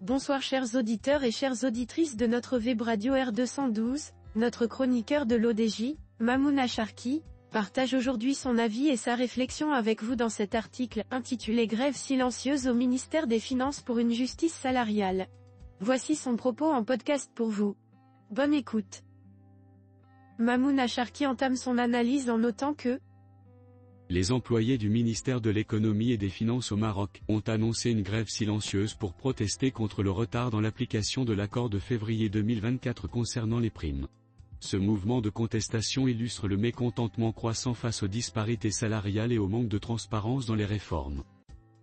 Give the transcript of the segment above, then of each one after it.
Bonsoir chers auditeurs et chères auditrices de notre web radio R212, notre chroniqueur de l'ODJ, Mamouna Charki, partage aujourd'hui son avis et sa réflexion avec vous dans cet article intitulé Grève silencieuse au ministère des Finances pour une justice salariale. Voici son propos en podcast pour vous. Bonne écoute. Mamouna Charki entame son analyse en notant que les employés du ministère de l'économie et des finances au Maroc ont annoncé une grève silencieuse pour protester contre le retard dans l'application de l'accord de février 2024 concernant les primes. Ce mouvement de contestation illustre le mécontentement croissant face aux disparités salariales et au manque de transparence dans les réformes.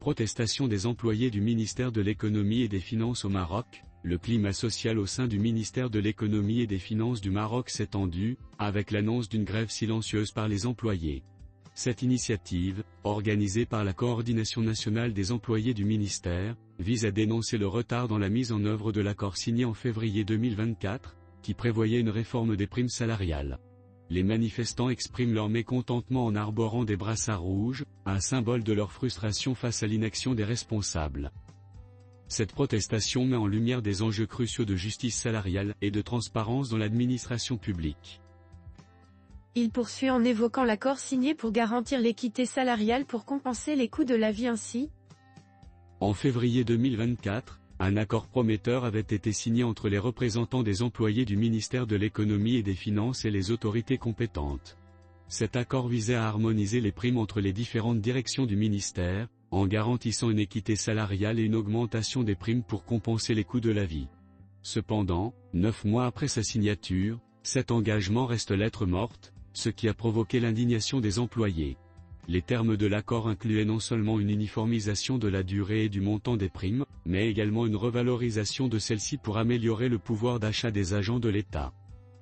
Protestation des employés du ministère de l'économie et des finances au Maroc. Le climat social au sein du ministère de l'économie et des finances du Maroc s'est tendu, avec l'annonce d'une grève silencieuse par les employés. Cette initiative, organisée par la Coordination nationale des employés du ministère, vise à dénoncer le retard dans la mise en œuvre de l'accord signé en février 2024, qui prévoyait une réforme des primes salariales. Les manifestants expriment leur mécontentement en arborant des brassards rouges, un symbole de leur frustration face à l'inaction des responsables. Cette protestation met en lumière des enjeux cruciaux de justice salariale et de transparence dans l'administration publique. Il poursuit en évoquant l'accord signé pour garantir l'équité salariale pour compenser les coûts de la vie ainsi. En février 2024, un accord prometteur avait été signé entre les représentants des employés du ministère de l'économie et des finances et les autorités compétentes. Cet accord visait à harmoniser les primes entre les différentes directions du ministère, en garantissant une équité salariale et une augmentation des primes pour compenser les coûts de la vie. Cependant, 9 mois après sa signature, cet engagement reste lettre morte, ce qui a provoqué l'indignation des employés. Les termes de l'accord incluaient non seulement une uniformisation de la durée et du montant des primes, mais également une revalorisation de celles-ci pour améliorer le pouvoir d'achat des agents de l'État.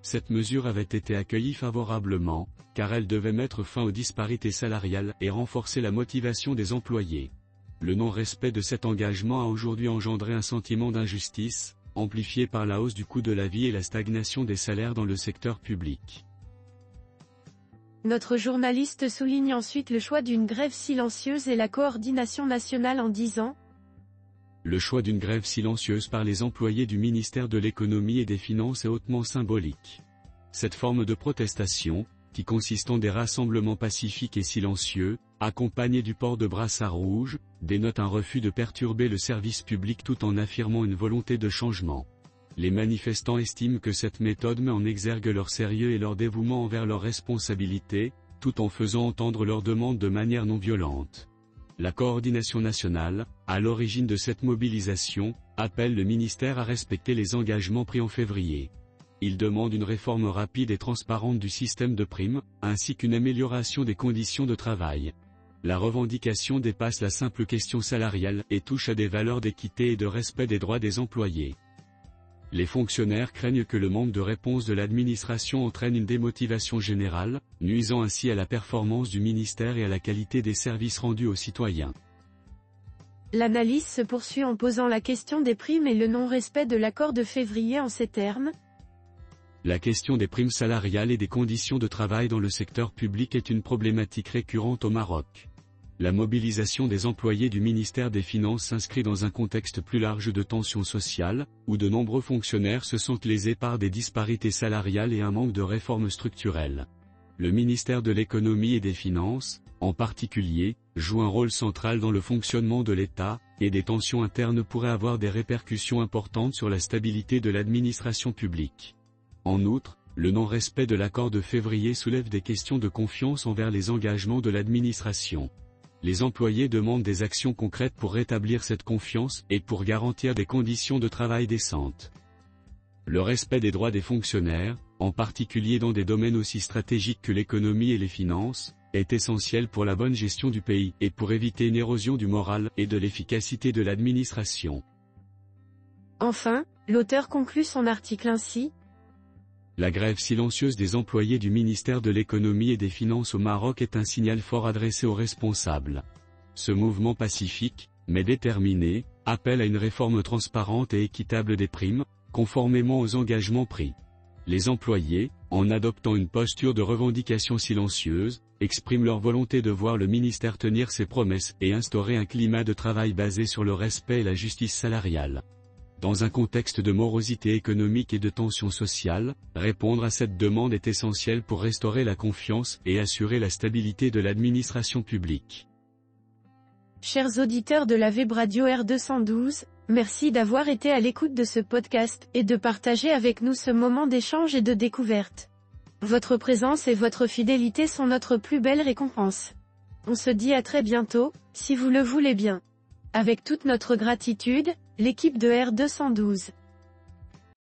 Cette mesure avait été accueillie favorablement, car elle devait mettre fin aux disparités salariales et renforcer la motivation des employés. Le non-respect de cet engagement a aujourd'hui engendré un sentiment d'injustice, amplifié par la hausse du coût de la vie et la stagnation des salaires dans le secteur public. Notre journaliste souligne ensuite le choix d'une grève silencieuse et la coordination nationale en disant le choix d'une grève silencieuse par les employés du ministère de l'économie et des finances est hautement symbolique. Cette forme de protestation, qui consiste en des rassemblements pacifiques et silencieux, accompagnés du port de brassards rouges, dénote un refus de perturber le service public tout en affirmant une volonté de changement. Les manifestants estiment que cette méthode met en exergue leur sérieux et leur dévouement envers leurs responsabilités, tout en faisant entendre leurs demandes de manière non violente. La coordination nationale, à l'origine de cette mobilisation, appelle le ministère à respecter les engagements pris en février. Il demande une réforme rapide et transparente du système de primes, ainsi qu'une amélioration des conditions de travail. La revendication dépasse la simple question salariale et touche à des valeurs d'équité et de respect des droits des employés. Les fonctionnaires craignent que le manque de réponse de l'administration entraîne une démotivation générale, nuisant ainsi à la performance du ministère et à la qualité des services rendus aux citoyens. L'analyse se poursuit en posant la question des primes et le non-respect de l'accord de février en ces termes. La question des primes salariales et des conditions de travail dans le secteur public est une problématique récurrente au Maroc. La mobilisation des employés du ministère des Finances s'inscrit dans un contexte plus large de tensions sociales, où de nombreux fonctionnaires se sentent lésés par des disparités salariales et un manque de réformes structurelles. Le ministère de l'économie et des finances, en particulier, joue un rôle central dans le fonctionnement de l'État, et des tensions internes pourraient avoir des répercussions importantes sur la stabilité de l'administration publique. En outre, le non-respect de l'accord de février soulève des questions de confiance envers les engagements de l'administration. Les employés demandent des actions concrètes pour rétablir cette confiance et pour garantir des conditions de travail décentes. Le respect des droits des fonctionnaires, en particulier dans des domaines aussi stratégiques que l'économie et les finances, est essentiel pour la bonne gestion du pays et pour éviter une érosion du moral et de l'efficacité de l'administration. Enfin, l'auteur conclut son article ainsi. La grève silencieuse des employés du ministère de l'économie et des finances au Maroc est un signal fort adressé aux responsables. Ce mouvement pacifique, mais déterminé, appelle à une réforme transparente et équitable des primes, conformément aux engagements pris. Les employés, en adoptant une posture de revendication silencieuse, expriment leur volonté de voir le ministère tenir ses promesses et instaurer un climat de travail basé sur le respect et la justice salariale. Dans un contexte de morosité économique et de tension sociale, répondre à cette demande est essentiel pour restaurer la confiance et assurer la stabilité de l'administration publique. Chers auditeurs de la Web Radio R212, merci d'avoir été à l'écoute de ce podcast et de partager avec nous ce moment d'échange et de découverte. Votre présence et votre fidélité sont notre plus belle récompense. On se dit à très bientôt, si vous le voulez bien. Avec toute notre gratitude, l'équipe de R212.